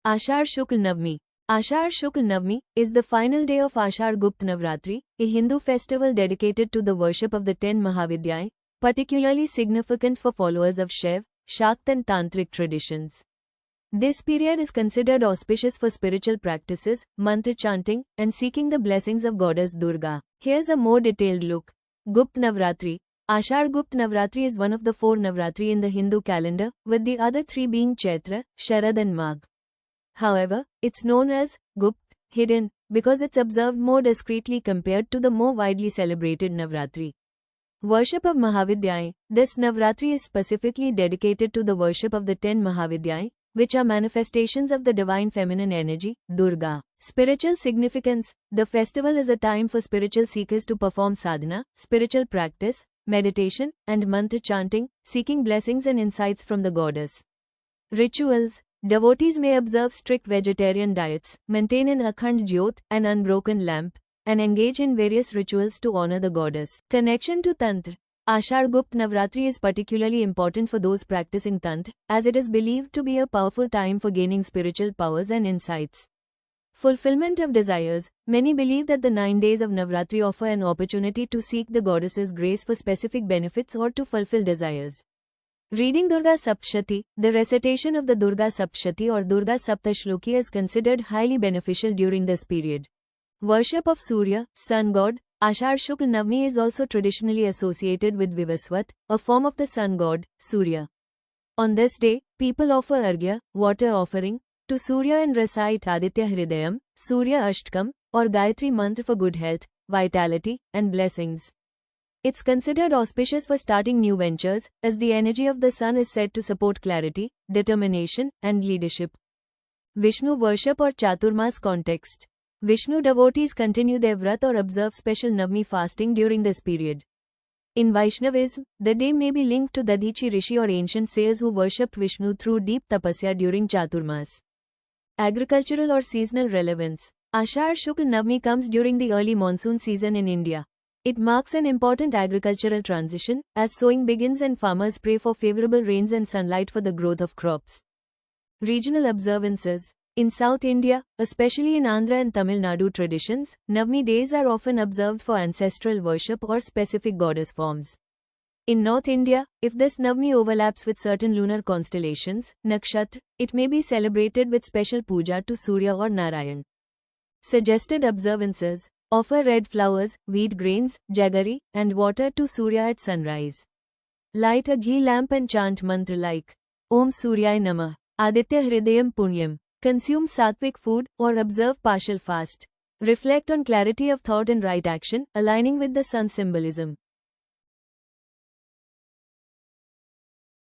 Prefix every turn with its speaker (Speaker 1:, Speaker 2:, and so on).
Speaker 1: Ashar Shukl Navami. Ashar Shukl Navami is the final day of Ashar Gupt Navratri, a Hindu festival dedicated to the worship of the 10 Mahavidyas, particularly significant for followers of Shaiv, Shakt and Tantric traditions. This period is considered auspicious for spiritual practices, mantra chanting, and seeking the blessings of goddess Durga. Here's a more detailed look. Gupt Navratri. Ashar Gupt Navratri is one of the 4 Navratri in the Hindu calendar, with the other 3 being Chaitra, Sharad and Magh. However, it's known as Gupt, hidden, because it's observed more discreetly compared to the more widely celebrated Navratri. Worship of Mahavidyas. This Navratri is specifically dedicated to the worship of the 10 Mahavidyas, which are manifestations of the divine feminine energy, Durga. Spiritual significance. The festival is a time for spiritual seekers to perform sadhana, spiritual practice, meditation, and mantra chanting, seeking blessings and insights from the goddess. Rituals. Devotees may observe strict vegetarian diets, maintain an Akhand Jyot, an unbroken lamp, and engage in various rituals to honor the goddess. Connection to Tantra. Ashar Gupt Navratri is particularly important for those practicing Tantra, as it is believed to be a powerful time for gaining spiritual powers and insights. Fulfillment of desires. Many believe that the 9 days of Navratri offer an opportunity to seek the goddess's grace for specific benefits or to fulfill desires. Reading Durga Saptashti. The recitation of the Durga Saptashti or Durga Saptashloki is considered highly beneficial during this period. Worship of Surya, sun god. Ashar Shukl Navami is also traditionally associated with Vivaswat, a form of the sun god, Surya. On this day, people offer Arghya, water offering, to Surya and recite Aditya Hridayam, Surya Ashtakam, or Gayatri mantra for good health, vitality, and blessings. It's considered auspicious for starting new ventures, as the energy of the sun is said to support clarity, determination, and leadership. Vishnu worship or Chaturmas context. Vishnu devotees continue their vrat or observe special Navami fasting during this period. In Vaishnavism, the day may be linked to Dadhichi Rishi or ancient sages who worshipped Vishnu through deep tapasya during Chaturmas. Agricultural or seasonal relevance. Ashar Shukl Navami comes during the early monsoon season in India. It marks an important agricultural transition, as sowing begins and farmers pray for favorable rains and sunlight for the growth of crops. Regional observances. In South India, especially in Andhra and Tamil Nadu traditions, Navami days are often observed for ancestral worship or specific goddess forms. In North India, if this Navami overlaps with certain lunar constellations, nakshatra, it may be celebrated with special puja to Surya or Narayan. Suggested observances. Offer red flowers, wheat grains, jaggery, and water to Surya at sunrise. Light a ghee lamp and chant mantra like Om Suryay Namah, Aditya Hridayam Punyam. Consume sattvic food, or observe partial fast. Reflect on clarity of thought and right action, aligning with the sun symbolism.